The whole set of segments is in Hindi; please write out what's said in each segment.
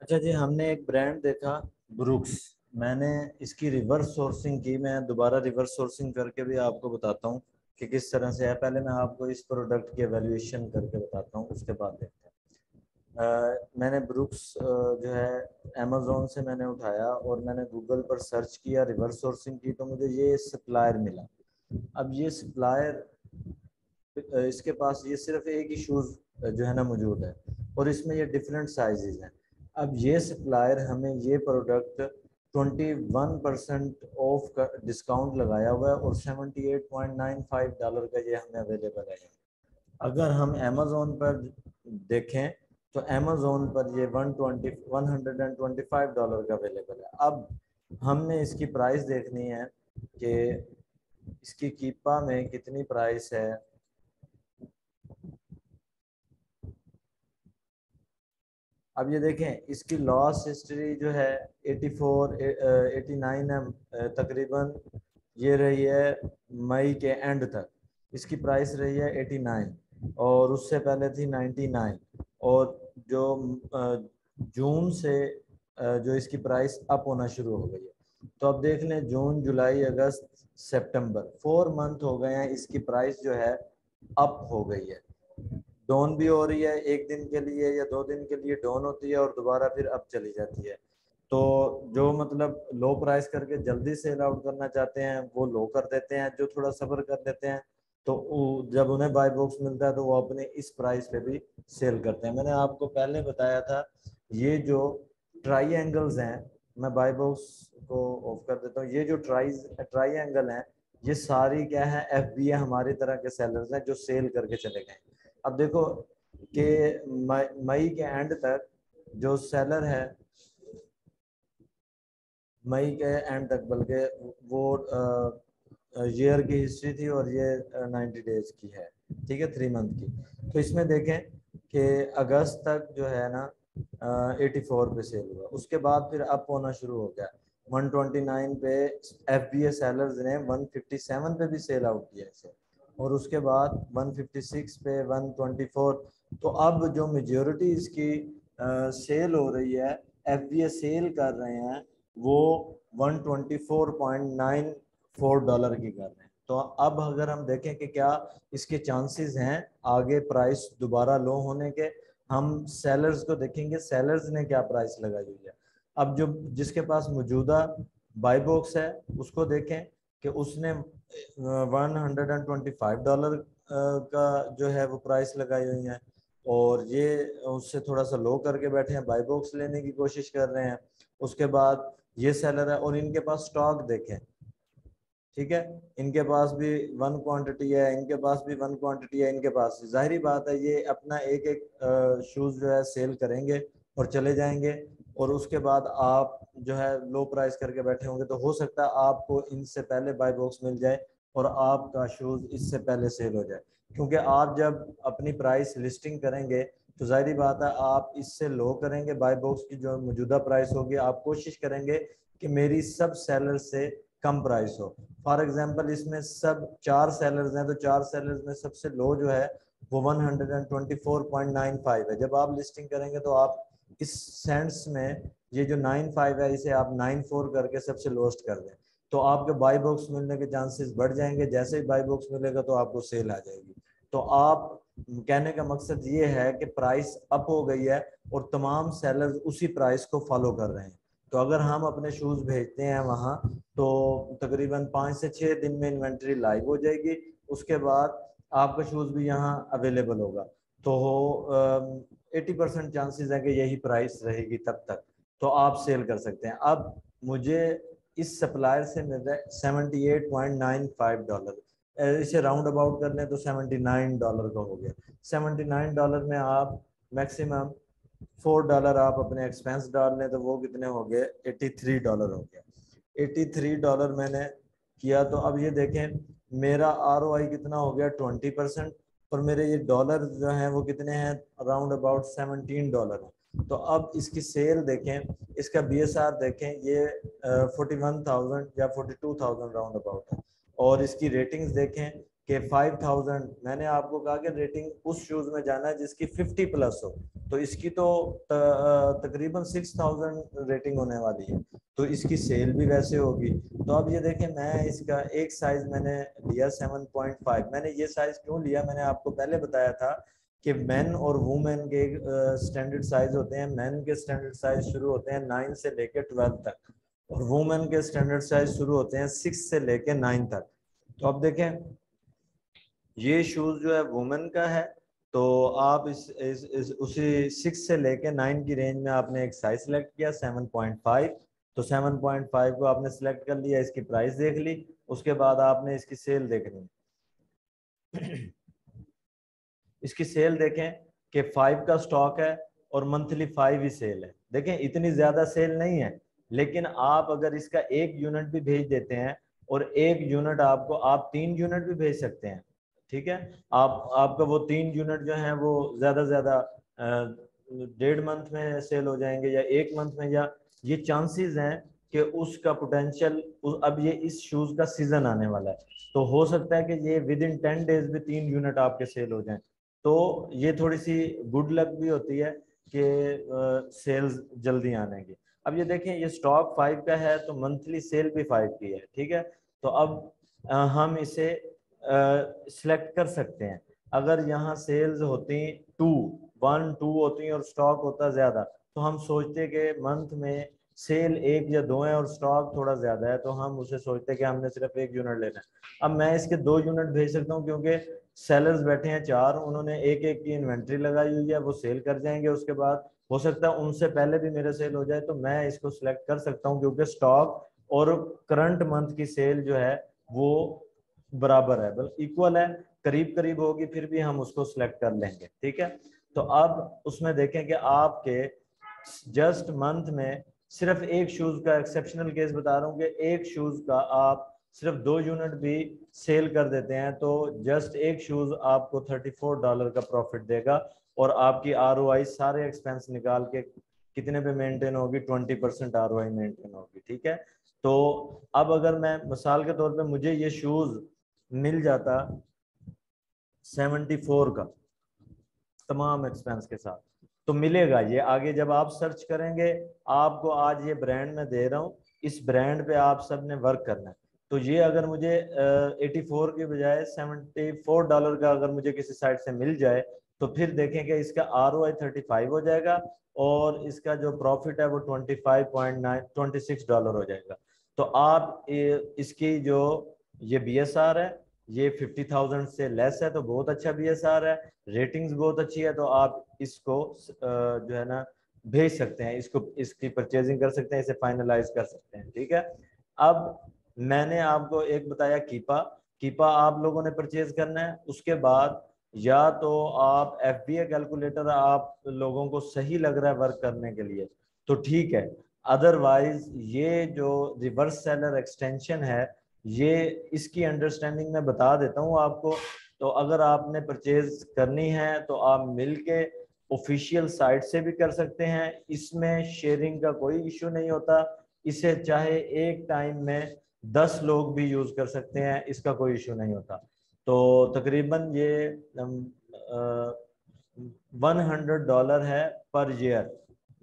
अच्छा जी, हमने एक ब्रांड देखा ब्रुक्स। मैंने इसकी रिवर्स सोर्सिंग की। मैं दोबारा रिवर्स सोर्सिंग करके भी आपको बताता हूँ कि किस तरह से है। पहले मैं आपको इस प्रोडक्ट की एवेल्यूएशन करके बताता हूँ, उसके बाद देखते हैं। मैंने ब्रुक्स जो है अमेज़ोन से मैंने उठाया और मैंने गूगल पर सर्च किया, रिवर्स सोर्सिंग की, तो मुझे ये सप्लायर मिला। अब ये सप्लायर, इसके पास ये सिर्फ एक ही शूज़ जो है ना मौजूद है और इसमें ये डिफरेंट साइजेस हैं। अब ये सप्लायर हमें ये प्रोडक्ट 21% ऑफ का डिस्काउंट लगाया हुआ है और $78.95 का ये हमें अवेलेबल है। अगर हम अमेज़ोन पर देखें तो अमेज़ोन पर ये $125 का अवेलेबल है। अब हमने इसकी प्राइस देखनी है कि इसकी कीपा में कितनी प्राइस है। अब ये देखें, इसकी लॉस हिस्ट्री जो है 84 89 है तकरीबन। ये रही है मई के एंड तक, इसकी प्राइस रही है 89 और उससे पहले थी 99। और जो जून से जो इसकी प्राइस अप होना शुरू हो गई है। तो अब देख लें, जून जुलाई अगस्त सितंबर 4 मंथ हो गए हैं, इसकी प्राइस जो है अप हो गई है। डाउन भी हो रही है, एक दिन के लिए या 2 दिन के लिए डाउन होती है और दोबारा फिर अप चली जाती है। तो जो मतलब लो प्राइस करके जल्दी सेल आउट करना चाहते हैं वो लो कर देते हैं, जो थोड़ा सब्र कर लेते हैं तो जब उन्हें बाय बॉक्स मिलता है तो वो अपने इस प्राइस पे भी सेल करते हैं। मैंने आपको पहले बताया था ये जो ट्राई हैं, मैं बाय बॉक्स को ऑफ कर देता हूँ। ये जो ट्राई एंगल हैं, ये सारी क्या है, FBA हमारी तरह के सेलर्स हैं जो सेल करके चले गए। अब देखो कि मई के एंड तक जो सेलर है, मई के एंड तक, बल्कि वो ईयर की हिस्ट्री थी और ये 90 डेज की है, ठीक है, 3 मंथ की। तो इसमें देखें कि अगस्त तक जो है ना 84 पे सेल हुआ, उसके बाद फिर अप होना शुरू हो गया 129 पे। FBA सेलर्स ने 157 पे भी सेल आउट किया इसे, और उसके बाद 156 पे, 124। तो अब जो मेजोरिटी इसकी सेल हो रही है, FBA सेल कर रहे हैं वो $124.94 की कर रहे हैं। तो अब अगर हम देखें कि क्या इसके चांसेस हैं आगे प्राइस दोबारा लो होने के, हम सेलर्स को देखेंगे, सेलर्स ने क्या प्राइस लगाई हुई है। अब जो जिसके पास मौजूदा बाई बॉक्स है उसको देखें कि उसने $125 का जो है वो प्राइस लगाई हुई है और ये उससे थोड़ा सा लो करके बैठे हैं, बाई बॉक्स लेने की कोशिश कर रहे हैं। उसके बाद ये सेलर है और इनके पास स्टॉक देखें, ठीक है, इनके पास भी 1 क्वांटिटी है, इनके पास भी 1 क्वांटिटी है, इनके पास। जाहिर बात है ये अपना एक एक शूज जो है सेल करेंगे और चले जाएंगे और उसके बाद आप जो है लो प्राइस करके बैठे होंगे, तो हो सकता है आपको इनसे पहले बाय बॉक्स मिल जाए और आपका शूज इससे पहले सेल हो जाए। क्योंकि आप जब अपनी प्राइस लिस्टिंग करेंगे तो जाहिर बात है आप इससे लो करेंगे, बाय बॉक्स की जो मौजूदा प्राइस होगी आप कोशिश करेंगे कि मेरी सब सेलर से कम प्राइस हो। फॉर एग्जाम्पल इसमें सब 4 सेलर्स हैं तो 4 सेलर्स में सबसे लो जो है वो 124.95 है। जब आप लिस्टिंग करेंगे तो आप इस सेंस में ये जो 95 है इसे आप 94 करके सबसे लोएस्ट कर दें, तो आपके बाई बॉक्स मिलने के चांसेस बढ़ जाएंगे। जैसे ही बाई बॉक्स मिलेगा तो आपको सेल आ जाएगी। तो आप, कहने का मकसद ये है कि प्राइस अप हो गई है और तमाम सेलर्स उसी प्राइस को फॉलो कर रहे हैं। तो अगर हम अपने शूज भेजते हैं वहां तो तकरीबन 5 से 6 दिन में इन्वेंट्री लाइव हो जाएगी, उसके बाद आपका शूज भी यहाँ अवेलेबल होगा। तो 80% चांसेस है कि यही प्राइस रहेगी तब तक, तो आप सेल कर सकते हैं। अब मुझे इस सप्लायर से मिल रहा है $78.95, इसे राउंड अबाउट कर लें तो $79 का हो गया। $79 में आप मैक्सिमम $4 आप अपने एक्सपेंस डाल लें तो वो कितने हो गए, $83 हो गया। $83 मैंने किया तो अब ये देखें मेरा ROI कितना हो गया, 20%। और मेरे ये डॉलर जो हैं वो कितने हैं, अराउंड अबाउट $17 है। तो अब इसकी सेल देखें, इसका BSR देखें, ये 41,000 या 42,000 राउंड अबाउट है। और इसकी रेटिंग्स देखें कि 5000, मैंने आपको कहा कि रेटिंग उस शूज में जाना है जिसकी 50 प्लस हो, तो इसकी तो तकरीबन 6000 रेटिंग होने वाली है, तो इसकी सेल भी वैसे होगी। तो अब ये देखें, मैं इसका एक साइज मैंने लिया 7.5। मैंने ये साइज क्यों लिया, मैंने आपको पहले बताया था कि मेन और वुमेन के स्टैंडर्ड साइज होते हैं। मेन के स्टैंडर्ड साइज शुरू होते हैं 9 से लेकर 12 तक, और वुमेन के स्टैंडर्ड साइज शुरू होते हैं 6 से लेकर 9 तक। तो अब देखें, ये शूज जो है वुमेन का है, तो आप इस उसी 6 से लेके 9 की रेंज में आपने एक साइज सेलेक्ट किया 7.5। तो 7.5 को आपने सेलेक्ट कर लिया, इसकी प्राइस देख ली, उसके बाद आपने इसकी सेल देखनी है। इसकी सेल देखें कि 5 का स्टॉक है और मंथली 5 ही सेल है। देखें इतनी ज्यादा सेल नहीं है, लेकिन आप अगर इसका एक यूनिट भी भेज देते हैं, और एक यूनिट आपको, आप 3 यूनिट भी भेज सकते हैं, ठीक है। आपका वो 3 यूनिट जो है वो ज्यादा से ज्यादा 1.5 मंथ में सेल हो जाएंगे या 1 मंथ में, या ये चांसेस हैं कि उसका पोटेंशियल, अब ये इस शूज का सीजन आने वाला है, तो हो सकता है कि ये विद इन 10 डेज में 3 यूनिट आपके सेल हो जाएं। तो ये थोड़ी सी गुड लक भी होती है कि सेल्स जल्दी आने की। अब ये देखें, ये स्टॉक 5 का है तो मंथली सेल भी 5 की है, ठीक है। तो अब हम इसे सिलेक्ट कर सकते हैं। अगर यहाँ सेल्स होती 1-2 होती और स्टॉक होता ज्यादा, तो हम सोचते कि मंथ में सेल 1 या 2 है और स्टॉक थोड़ा ज्यादा है, तो हम उसे सोचते कि हमने सिर्फ 1 यूनिट लेना है। अब मैं इसके 2 यूनिट भेज सकता हूँ, क्योंकि सेलर्स बैठे हैं 4, उन्होंने एक एक की इन्वेंट्री लगाई हुई है, वो सेल कर जाएंगे। उसके बाद हो सकता है उनसे पहले भी मेरे सेल हो जाए, तो मैं इसको सिलेक्ट कर सकता हूँ, क्योंकि स्टॉक और करंट मंथ की सेल जो है वो बराबर है, बल्कि इक्वल है, करीब करीब होगी, फिर भी हम उसको सिलेक्ट कर लेंगे, ठीक है। तो अब उसमें देखें कि आपके जस्ट मंथ में सिर्फ एक शूज का एक्सेप्शनल केस बता रहा हूँ कि एक शूज का आप सिर्फ 2 यूनिट भी सेल कर देते हैं, तो जस्ट एक शूज आपको $34 का प्रॉफिट देगा, और आपकी ROI सारे एक्सपेंस निकाल के कितने पे मेंटेन होगी, 20% ROI मेंटेन होगी, ठीक है। तो अब अगर मैं मिसाल के तौर पे मुझे ये शूज मिल जाता 74 का तमाम एक्सपेंस के साथ, तो मिलेगा ये आगे जब आप सर्च करेंगे। आपको आज ये ब्रांड मैं दे रहा हूँ, इस ब्रांड पे आप सब ने वर्क करना है। तो ये अगर मुझे 84 के बजाय $74 का अगर मुझे किसी साइट से मिल जाए, तो फिर देखें कि इसका ROI 35 हो जाएगा, और इसका जो प्रॉफिट है वो $26 हो जाएगा। तो आप इसकी जो ये BSR है, ये 50,000 से लेस है, तो बहुत अच्छा BSR है, रेटिंग्स बहुत अच्छी है, तो आप इसको जो है ना भेज सकते हैं, इसको इसकी परचेजिंग कर सकते हैं, इसे फाइनलाइज कर सकते हैं, ठीक है। अब मैंने आपको एक बताया कीपा, कीपा आप लोगों ने परचेज करना है। उसके बाद या तो आप FBA कैलकुलेटर आप लोगों को सही लग रहा है वर्क करने के लिए तो ठीक है, अदरवाइज ये जो रिवर्स सेलर एक्सटेंशन है, ये इसकी अंडरस्टैंडिंग मैं बता देता हूँ आपको। तो अगर आपने परचेज करनी है तो आप मिलके ऑफिशियल साइट से भी कर सकते हैं, इसमें शेयरिंग का कोई इशू नहीं होता। इसे चाहे एक टाइम में 10 लोग भी यूज कर सकते हैं, इसका कोई इशू नहीं होता। तो तकरीबन ये $100 है पर ईयर,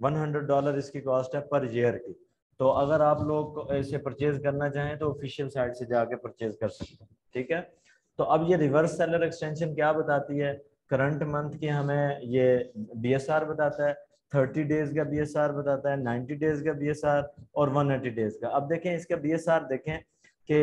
$100 इसकी कॉस्ट है पर ईयर की। तो अगर आप लोग इसे परचेज करना चाहें तो ऑफिशियल साइट से जाके परचेज कर सकते हैं, ठीक है। तो अब ये रिवर्स सेलर एक्सटेंशन क्या बताती है, करंट मंथ की हमें ये BSR बताता है, 30 डेज का BSR बताता है, 90 डेज का BSR और 180 डेज का। अब देखें इसका BSR देखें कि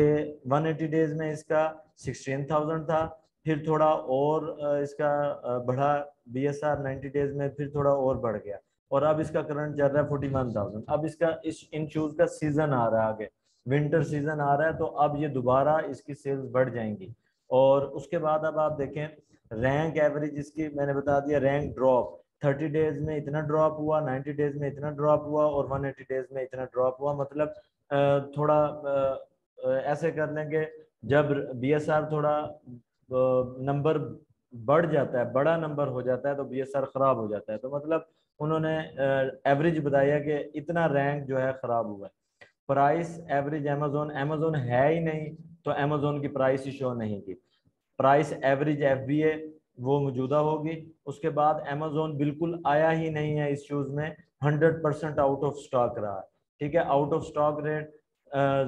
180 डेज में इसका 16,000 था, फिर थोड़ा और इसका बढ़ा, BSR 90 डेज में फिर थोड़ा और बढ़ गया, और अब इसका करंट चल रहा है 41,000। अब इसका इन शूज का सीजन आ रहा है, आगे विंटर सीजन आ रहा है, तो अब ये दोबारा इसकी सेल्स बढ़ जाएंगी। और उसके बाद अब आप देखें रैंक एवरेज इसकी मैंने बता दिया, रैंक ड्रॉप 30 डेज में इतना ड्रॉप हुआ, 90 डेज में इतना ड्रॉप हुआ, और 180 डेज में इतना ड्रॉप हुआ। मतलब थोड़ा ऐसे कर लेंगे, जब BSR थोड़ा नंबर बढ़ जाता है, बड़ा नंबर हो जाता है, तो BSR खराब हो जाता है। तो मतलब उन्होंने एवरेज बताया कि इतना रैंक जो है खराब हुआ है। प्राइस एवरेज अमेजोन है ही नहीं, तो अमेजोन की प्राइस ही शो नहीं की। प्राइस एवरेज FBA वो मौजूदा होगी। उसके बाद अमेजोन बिल्कुल आया ही नहीं है इस शूज में, 100% आउट ऑफ स्टॉक रहा है। ठीक है, आउट ऑफ स्टॉक रेट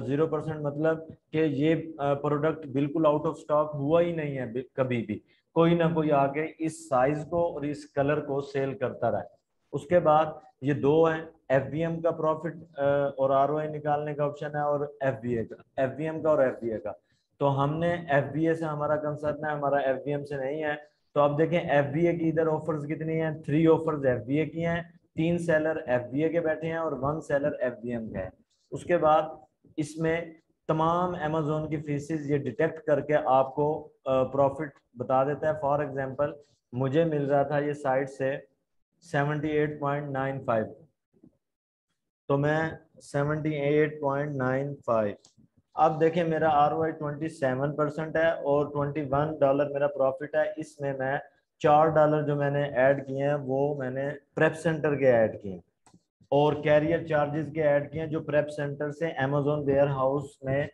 0%, मतलब कि ये प्रोडक्ट बिल्कुल आउट ऑफ स्टॉक हुआ ही नहीं है कभी भी। कोई ना कोई आके इस साइज को और इस कलर को सेल करता रहा है। उसके बाद ये दो हैं, FBM का प्रॉफिट और ROI निकालने का ऑप्शन है, और FBA का, FBM का और FBA का। तो हमने FBA से हमारा कंसर्न है, हमारा FBM से नहीं है। तो अब देखें FBA की इधर ऑफर्स कितनी हैं, 3 ऑफर्स FBA की हैं, 3 सेलर FBA के बैठे हैं और 1 सेलर FBM का है। उसके बाद इसमें तमाम अमेजोन की फीसेस ये डिटेक्ट करके आपको प्रॉफिट बता देता है। फॉर एग्जांपल मुझे मिल रहा था ये साइट से 78.95, तो मैं 78.95, अब देखें मेरा ROI 27% है और $21 मेरा प्रॉफिट है। इसमें मैं $4 जो मैंने ऐड किए हैं वो मैंने प्रेप सेंटर के ऐड किए हैं, और कैरियर चार्जेस के ऐड किए हैं जो प्रेप सेंटर से अमेजोन वेयर हाउस में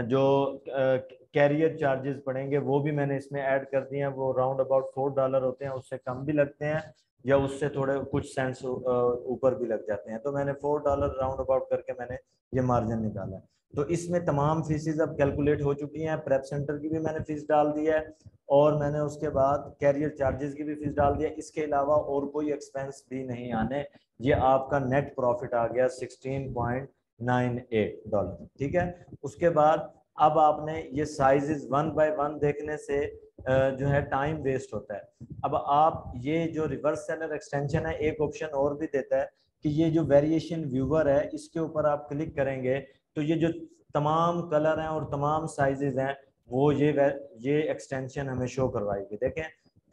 जो कैरियर चार्जेस पड़ेंगे वो भी मैंने इसमें ऐड कर दिए हैं। वो राउंड अबाउट $4 होते हैं, उससे कम भी लगते हैं या उससे थोड़े कुछ सेंट्स ऊपर भी लग जाते हैं। तो मैंने $4 राउंड अबाउट करके मैंने ये मार्जिन निकाला है। तो इसमें तमाम फीसेस अब कैलकुलेट हो चुकी हैं। प्रेप सेंटर की भी मैंने फीस डाल दी है और मैंने उसके बाद कैरियर चार्जेस की भी फीस डाल दी है। इसके अलावा और कोई एक्सपेंस भी नहीं आने। ये आपका नेट प्रॉफिट आ गया $16.98। ठीक है, उसके बाद अब आपने ये साइजेस 1 बाय 1 देखने से जो है टाइम वेस्ट होता है। अब आप ये जो रिवर्स सेलर एक्सटेंशन है एक ऑप्शन और भी देता है कि ये जो वेरिएशन व्यूवर है इसके ऊपर आप क्लिक करेंगे तो ये जो तमाम कलर हैं और तमाम साइजेस हैं वो ये एक्सटेंशन हमें शो करवाएगी। देखें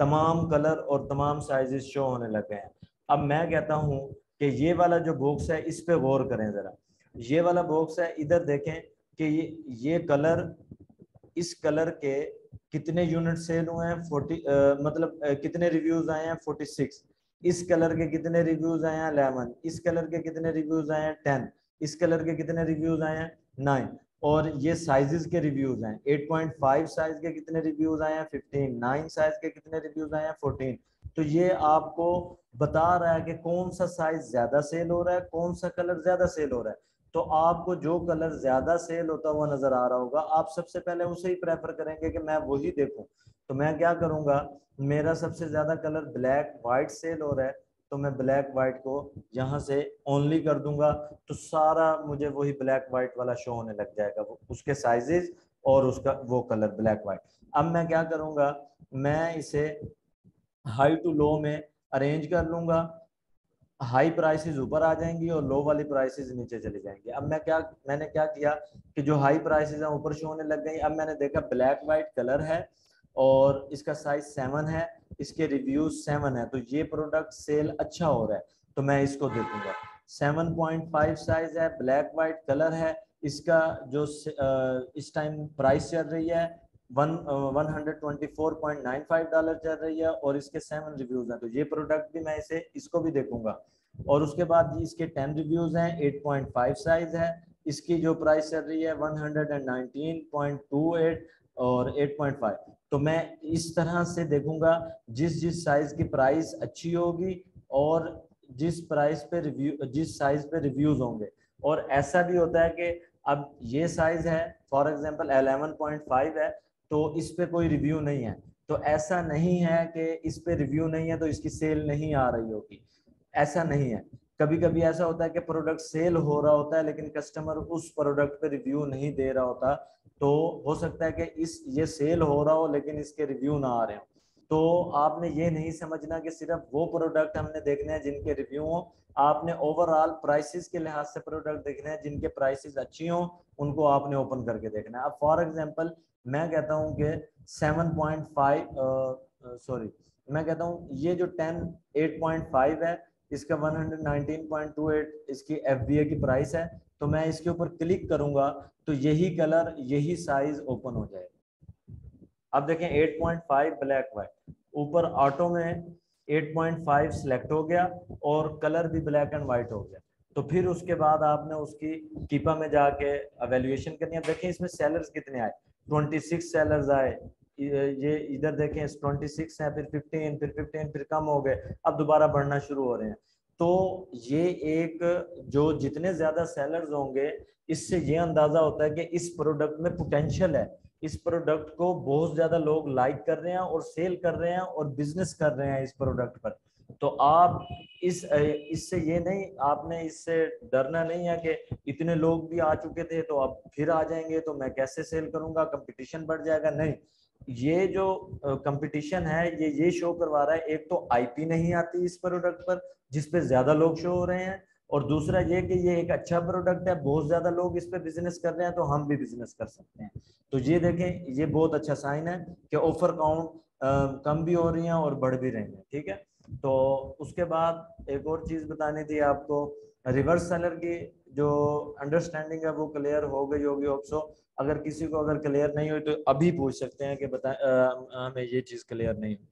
तमाम कलर और तमाम साइजेस शो होने लगे हैं। अब मैं कहता हूं कि ये वाला जो बॉक्स है इस पे गौर करें जरा। ये वाला बॉक्स है, इधर देखें कि ये कलर, इस कलर के कितने यूनिट सेल हुए हैं 40, मतलब कितने रिव्यूज आए हैं 46। इस कलर के कितने रिव्यूज आए हैं 11। इस कलर के कितने रिव्यूज आए हैं 10। इस कलर के कितने रिव्यूज आए हैं 9। और ये साइजेस के रिव्यूज हैं, 8.5 साइज के कितने रिव्यूज आए हैं 15, 9 साइज के कितने रिव्यूज आए हैं 14। तो ये आपको बता रहा है कि कौन सा साइज ज्यादा सेल हो रहा है, कौन सा कलर ज्यादा सेल हो रहा है। तो आपको जो कलर ज्यादा सेल होता हुआ नजर आ रहा होगा आप सबसे पहले उसे ही प्रेफर करेंगे कि मैं वही देखूं। तो मैं क्या करूंगा, मेरा सबसे ज्यादा कलर ब्लैक व्हाइट सेल हो रहा है तो मैं ब्लैक व्हाइट को यहाँ से ओनली कर दूंगा, तो सारा मुझे वही ब्लैक व्हाइट वाला शो होने लग जाएगा, वो उसके साइजेस और उसका वो कलर ब्लैक व्हाइट। अब मैं क्या करूंगा, मैं इसे हाई टू लो में अरेंज कर लूंगा। हाई प्राइसेस ऊपर आ जाएंगी और लो वाली प्राइसेस नीचे चली जाएंगी। अब मैंने क्या किया कि जो हाई प्राइसेस हैं ऊपर शो होने लग गई। अब मैंने देखा ब्लैक व्हाइट कलर है और इसका साइज 7 है, इसके रिव्यूज 7 है, तो ये प्रोडक्ट सेल अच्छा हो रहा है तो मैं इसको देखूंगा। 7.5 साइज है, ब्लैक व्हाइट कलर है, इसका जो इस टाइम प्राइस चल रही है $124.95 चल रही है और इसके 7 रिव्यूज हैं, तो ये प्रोडक्ट भी मैं इसको भी देखूंगा। और उसके बाद इसके 10 रिव्यूज हैं, 8.5 साइज है, इसकी जो प्राइस चल रही है 119.28 और 8.5। तो मैं इस तरह से देखूंगा जिस जिस साइज की प्राइस अच्छी होगी और जिस साइज पे रिव्यूज होंगे। और ऐसा भी होता है कि अब ये साइज है फॉर एग्जांपल 11.5 है तो इस पे कोई रिव्यू नहीं है, तो ऐसा नहीं है कि इस पे रिव्यू नहीं है तो इसकी सेल नहीं आ रही होगी, ऐसा नहीं है। कभी कभी ऐसा होता है कि प्रोडक्ट सेल हो रहा होता है लेकिन कस्टमर उस प्रोडक्ट पे रिव्यू नहीं दे रहा होता, तो हो सकता है कि ये सेल हो रहा हो लेकिन इसके रिव्यू ना आ रहे हो। तो आपने ये नहीं समझना कि सिर्फ वो प्रोडक्ट हमने देखने हैं जिनके रिव्यू हो, आपने ओवरऑल प्राइसेस के लिहाज से प्रोडक्ट देखने हैं, जिनके प्राइसेस अच्छी हो उनको आपने ओपन करके देखना है। अब फॉर एग्जांपल मैं कहता हूं कि 7.5 सॉरी मैं कहता हूं ये जो 8.5 है इसका 119.28 इसकी FBA की प्राइस है, तो मैं इसके ऊपर क्लिक करूंगा तो यही कलर यही साइज ओपन हो जाएगा। अब देखें 8.5 ब्लैक व्हाइट, ऊपर ऑटो में 8.5 सिलेक्ट हो गया और कलर भी ब्लैक एंड व्हाइट हो गया। तो फिर उसके बाद आपने उसकी कीपा में जाके एवेल्युएशन करनी है। देखें इसमें सेलर्स कितने आए, 26 सेलर्स आए, ये इधर देखें 26 है, फिर 15, फिर 15, फिर कम हो गए, अब दोबारा बढ़ना शुरू हो रहे हैं। तो ये एक जो जितने ज्यादा सेलर्स होंगे, इससे ये अंदाजा होता है कि इस प्रोडक्ट में पोटेंशियल है, इस प्रोडक्ट को बहुत ज्यादा लोग लाइक कर रहे हैं और सेल कर रहे हैं और बिजनेस कर रहे हैं इस प्रोडक्ट पर। तो आप इससे ये नहीं, आपने इससे डरना नहीं है कि इतने लोग भी आ चुके थे तो अब फिर आ जाएंगे तो मैं कैसे सेल करूंगा, कंपटीशन बढ़ जाएगा। नहीं, ये जो कंपटीशन है ये शो करवा रहा है, एक तो आईपी नहीं आती इस प्रोडक्ट पर जिस पे ज्यादा लोग शो हो रहे हैं, और दूसरा ये कि ये एक अच्छा प्रोडक्ट है, बहुत ज्यादा लोग इस पे बिजनेस कर रहे हैं तो हम भी बिजनेस कर सकते हैं। तो ये देखें, ये बहुत अच्छा साइन है कि ऑफर काउंट कम भी हो रही है और बढ़ भी रही है। ठीक है, तो उसके बाद एक और चीज बतानी थी आपको, रिवर्स सेलर की जो अंडरस्टैंडिंग है वो क्लियर हो गई होगी ऑप्सो। अगर किसी को अगर क्लियर नहीं हुई तो अभी पूछ सकते हैं कि बता हमें ये चीज क्लियर नहीं हुई।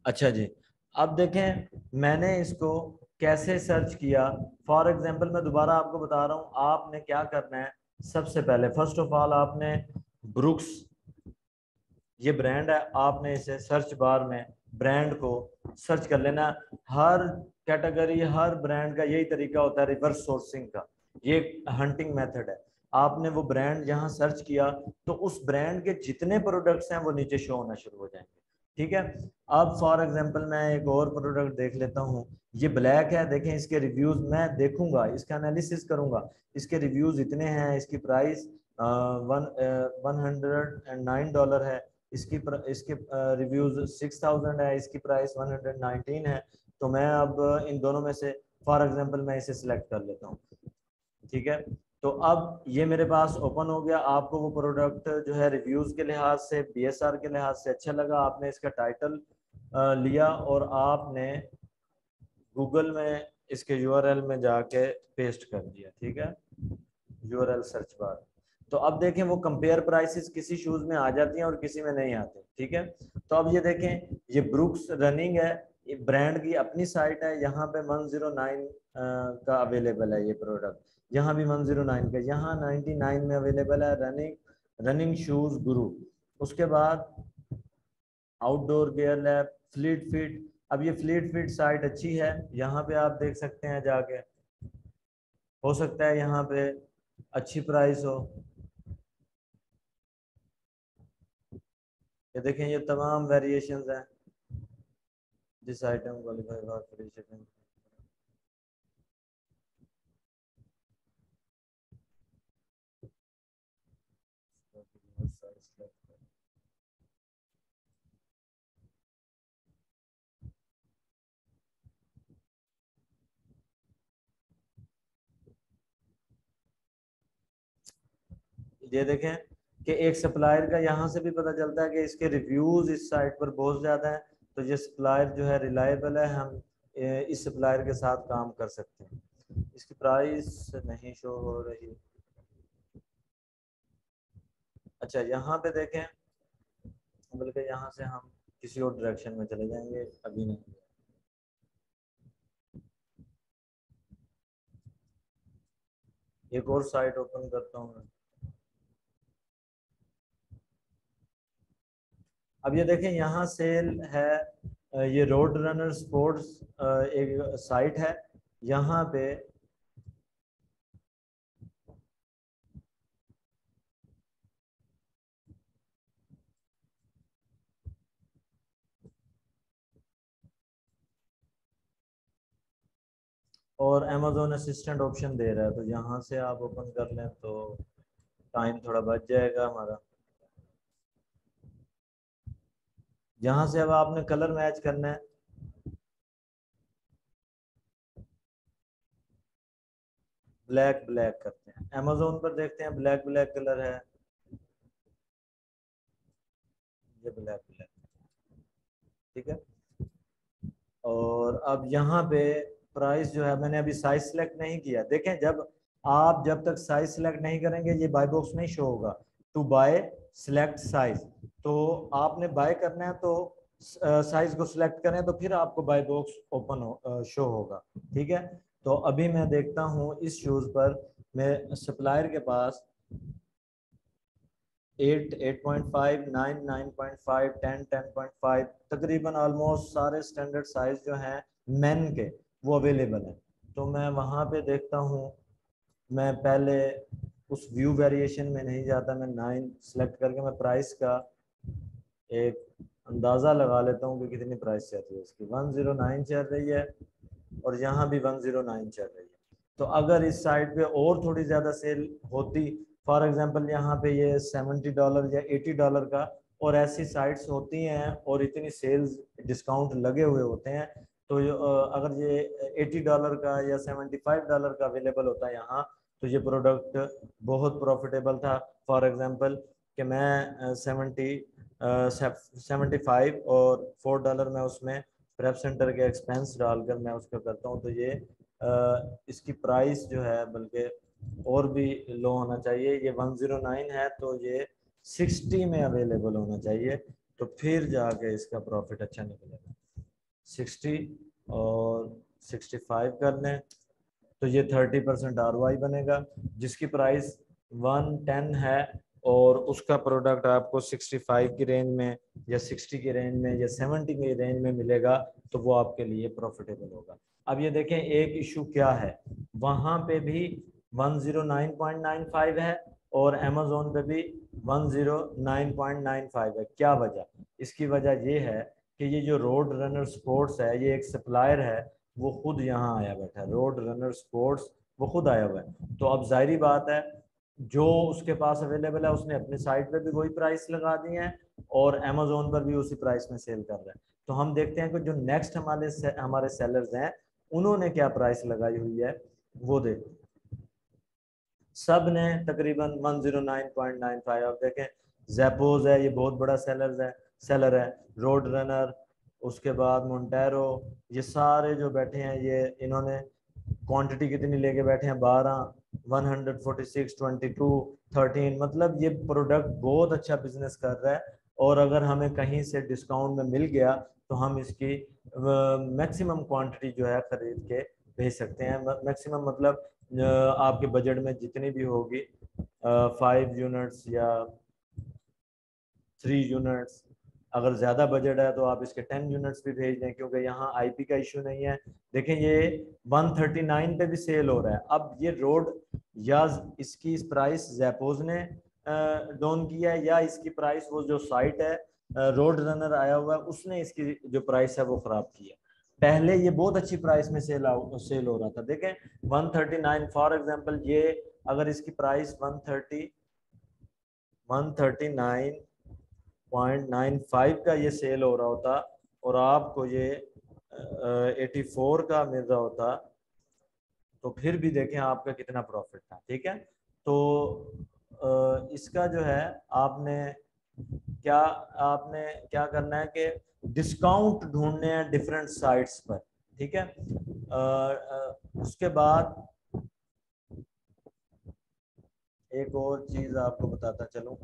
अच्छा जी, अब देखें मैंने इसको कैसे सर्च किया। फॉर एग्जांपल मैं दोबारा आपको बता रहा हूँ, आपने क्या करना है। सबसे पहले फर्स्ट ऑफ ऑल आपने ब्रुक्स, ये ब्रांड है, आपने इसे सर्च बार में ब्रांड को सर्च कर लेना। हर कैटेगरी, हर ब्रांड का यही तरीका होता है रिवर्स सोर्सिंग का, ये हंटिंग मेथड है। आपने वो ब्रांड जहां सर्च किया तो उस ब्रांड के जितने प्रोडक्ट्स हैं वो नीचे शो होना शुरू हो जाएंगे। ठीक है, अब फॉर एग्जांपल मैं एक और प्रोडक्ट देख लेता हूँ, ये ब्लैक है। देखें इसके रिव्यूज मैं देखूंगा, इसका एनालिसिस करूंगा, इसके रिव्यूज इतने हैं, इसकी प्राइस $109 है, इसके रिव्यूज 6000 है, इसकी प्राइस 119 है। तो मैं अब इन दोनों में से फॉर एग्जांपल मैं इसे सिलेक्ट कर लेता हूँ। ठीक है, तो अब ये मेरे पास ओपन हो गया। आपको वो प्रोडक्ट जो है रिव्यूज के लिहाज से, बीएसआर के लिहाज से अच्छा लगा, आपने इसका टाइटल लिया और आपने गूगल में इसके यूआरएल में जाके पेस्ट कर दिया। ठीक है, यूआरएल सर्च बार। तो अब देखें वो कंपेयर प्राइसेस किसी शूज में आ जाती हैं और किसी में नहीं आती। ठीक है, तो अब ये देखें, ये ब्रुक्स रनिंग है, ये ब्रांड की अपनी साइट है, यहाँ पे 109 का अवेलेबल है ये प्रोडक्ट, यहाँ भी 109 का, यहाँ 99 में अवेलेबल है। रनिंग रनिंग शूज गुरु। उसके बाद outdoor gear lab, fleet fit. अब ये फ्लीट फिट साइट अच्छी है, यहाँ पे आप देख सकते हैं जाके, हो सकता है यहाँ पे अच्छी प्राइस हो। ये देखें, ये तमाम वेरिएशंस हैं। This item qualify for free shipping. ये देखें कि एक सप्लायर का यहाँ से भी पता चलता है कि इसके रिव्यूज इस साइट पर बहुत ज़्यादा हैं, तो ये सप्लायर जो है रिलायबल है, हम इस सप्लायर के साथ काम कर सकते हैं। इसकी प्राइस नहीं शो हो रही। अच्छा, यहाँ पे देखें, बल्कि यहाँ से हम किसी और डायरेक्शन में चले जाएंगे, अभी नहीं। एक और साइट ओपन करता हूँ। अब ये देखें, यहाँ सेल है, ये रोड रनर स्पोर्ट्स एक साइट है, यहाँ पे और अमेजोन असिस्टेंट ऑप्शन दे रहा है, तो यहाँ से आप ओपन कर लें तो टाइम थोड़ा बच जाएगा हमारा। यहाँ से अब आपने कलर मैच करना है। ब्लैक ब्लैक करते हैं, अमेजोन पर देखते हैं ब्लैक ब्लैक कलर है, ये ब्लैक ब्लैक। ठीक है, और अब यहाँ पे प्राइस जो है, मैंने अभी साइज सेलेक्ट नहीं किया। देखें, जब तक साइज सेलेक्ट नहीं करेंगे ये बाय बॉक्स नहीं शो होगा। टू बाय सिलेक्ट साइज, तो आपने बाय करना है तो साइज को सिलेक्ट करें तो फिर आपको बाय बॉक्स ओपन शो होगा। ठीक है, तो अभी मैं देखता हूँ इस शूज पर मैं सप्लायर के पास 8, 8.5, 9, 9.5, 10, 10.5 तकरीबन ऑलमोस्ट सारे स्टैंडर्ड साइज जो हैं मेन के वो अवेलेबल हैं। तो मैं वहाँ पे देखता हूँ, मैं पहले उस व्यू वेरिएशन में नहीं जाता, मैं 9 सेलेक्ट करके मैं प्राइस का एक अंदाज़ा लगा लेता हूँ कि कितनी प्राइस चल रही है इसकी। 109 चल रही है और यहाँ भी 109 चल रही है। तो अगर इस साइड पे और थोड़ी ज़्यादा सेल होती, फॉर एग्जांपल यहाँ पे ये $70 या $80 का, और ऐसी साइट्स होती हैं और इतनी सेल्स डिस्काउंट लगे हुए होते हैं, तो अगर ये $80 का या $75 का अवेलेबल होता है यहाँ, तो ये प्रोडक्ट बहुत प्रॉफिटेबल था। फॉर एग्जांपल कि मैं 75 और $4 में उसमें प्रेप सेंटर के एक्सपेंस डालकर मैं उसका करता हूँ, तो ये इसकी प्राइस जो है बल्कि और भी लो होना चाहिए। ये 109 है तो ये 60 में अवेलेबल होना चाहिए, तो फिर जाके इसका प्रॉफिट अच्छा निकलेगा। 60 और 65 कर लें तो ये 30% ROI बनेगा। जिसकी प्राइस 110 है और उसका प्रोडक्ट आपको 65 की रेंज में या 60 की रेंज में या 70 की रेंज में मिलेगा, तो वो आपके लिए प्रॉफिटेबल होगा। अब ये देखें एक इशू क्या है, वहाँ पे भी 109.95 है और अमेजोन पे भी 109.95 है। क्या वजह? इसकी वजह ये है कि ये जो रोड रनर स्पोर्ट्स है, ये एक सप्लायर है, वो खुद यहाँ आया बैठा है। रोड रनर स्पोर्ट्स वो खुद आया हुआ है। तो अब जाहिर बात है जो उसके पास अवेलेबल है उसने अपने साइट पे भी वही प्राइस लगा दी है और अमेजोन पर भी उसी प्राइस में सेल कर रहा है। तो हम देखते हैं कि जो नेक्स्ट हमारे सेलर्स हैं उन्होंने क्या प्राइस लगाई हुई है वो देखते हैं। सब ने तकरीबन 109.95। अब देखें जेपोज है, ये बहुत बड़ा सेलर है। रोड रनर, उसके बाद मोन्टेरो, ये सारे जो बैठे हैं ये इन्होंने क्वांटिटी कितनी लेके बैठे हैं, 12, 146, 22, 13। मतलब ये प्रोडक्ट बहुत अच्छा बिजनेस कर रहा है और अगर हमें कहीं से डिस्काउंट में मिल गया तो हम इसकी मैक्सिमम क्वांटिटी जो है खरीद के भेज सकते हैं। मैक्सिमम मतलब आपके बजट में जितनी भी होगी, 5 यूनिट्स या 3 यूनिट्स। अगर ज़्यादा बजट है तो आप इसके 10 यूनिट्स भी भेज दें, क्योंकि यहाँ आईपी का इशू नहीं है। देखें ये 139 पे भी सेल हो रहा है। अब ये रोड या इसकी प्राइस जैपोज ने डाउन किया है या इसकी प्राइस वो जो साइट है रोड रनर आया हुआ है उसने इसकी जो प्राइस है वो ख़राब की है। पहले ये बहुत अच्छी प्राइस में सेल हो रहा था। देखें 139 फॉर एग्जांपल, ये अगर इसकी प्राइस 139.95 का ये सेल हो रहा होता और आपको ये 84 का मिल रहा होता, तो फिर भी देखें आपका कितना प्रॉफिट था। ठीक है, तो इसका जो है आपने क्या करना है कि डिस्काउंट ढूंढने हैं डिफरेंट साइट्स पर। ठीक है, उसके बाद एक और चीज आपको बताता चलूं।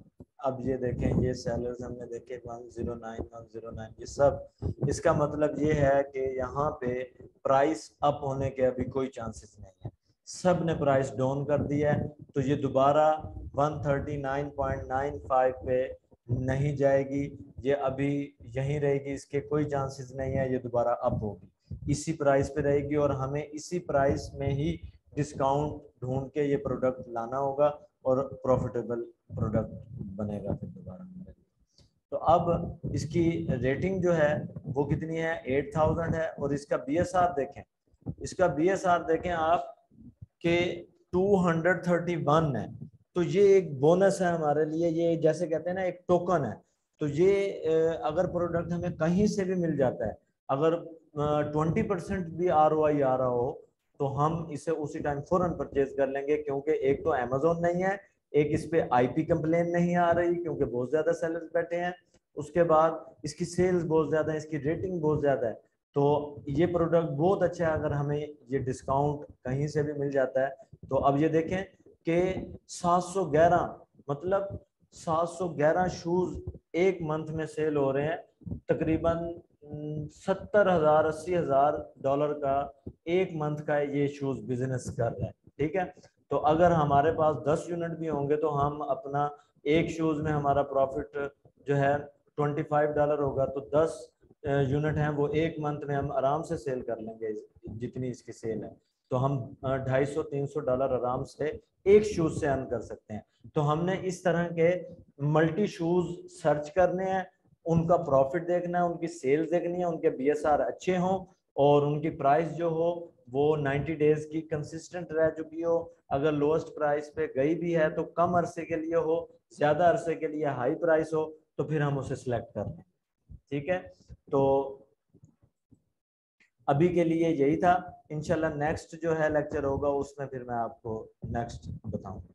अब ये देखें ये सेलर्स हमने देखे 109, 109, ये सब, इसका मतलब ये है कि यहाँ पे प्राइस अप होने के अभी कोई चांसेस नहीं है। सब ने प्राइस डाउन कर दिया है, तो ये दोबारा 139.95 पे नहीं जाएगी, ये अभी यहीं रहेगी। इसके कोई चांसेस नहीं है ये दोबारा अप होगी, इसी प्राइस पे रहेगी और हमें इसी प्राइस में ही डिस्काउंट ढूंढ के ये प्रोडक्ट लाना होगा और प्रॉफिटेबल प्रोडक्ट बनेगा फिर दोबारा हमारे लिए। तो अब इसकी रेटिंग जो है वो कितनी है, 8000 है। और इसका बीएसआर देखें, आप के 231 है। तो ये एक बोनस है हमारे लिए, ये जैसे कहते हैं ना एक टोकन है। तो ये अगर प्रोडक्ट हमें कहीं से भी मिल जाता है, अगर 20% भी ROI आ रहा हो तो हम इसे उसी टाइम फौरन परचेज कर लेंगे, क्योंकि एक तो अमेजोन नहीं है, एक इस पे आईपी कंप्लेन नहीं आ रही क्योंकि बहुत ज्यादा सेलर्स बैठे हैं, उसके बाद इसकी सेल्स बहुत ज्यादा है, इसकी रेटिंग बहुत ज्यादा है। तो ये प्रोडक्ट बहुत अच्छा है अगर हमें ये डिस्काउंट कहीं से भी मिल जाता है। तो अब ये देखें कि 711, मतलब 711 शूज एक मंथ में सेल हो रहे हैं। तकरीबन 70,000 $80,000 का एक मंथ का ये शूज बिजनेस कर रहे हैं। ठीक है, तो अगर हमारे पास 10 यूनिट भी होंगे तो हम अपना एक शूज में हमारा प्रॉफिट जो है $25 होगा, तो 10 यूनिट हैं वो एक मंथ में हम आराम से सेल कर लेंगे जितनी इसकी सेल है। तो हम $250-300 आराम से एक शूज से अर्न कर सकते हैं। तो हमने इस तरह के मल्टी शूज सर्च करने हैं, उनका प्रॉफिट देखना है, उनकी सेल्स देखनी है, उनके BSR अच्छे हों और उनकी प्राइस जो हो वो 90 डेज की कंसिस्टेंट रह चुकी हो। अगर लोएस्ट प्राइस पे गई भी है तो कम अरसे के लिए हो, ज्यादा अरसे के लिए हाई प्राइस हो, तो फिर हम उसे सिलेक्ट कर लें। ठीक है, तो अभी के लिए यही था। इंशाल्लाह नेक्स्ट जो है लेक्चर होगा उसमें फिर मैं आपको नेक्स्ट बताऊंगा।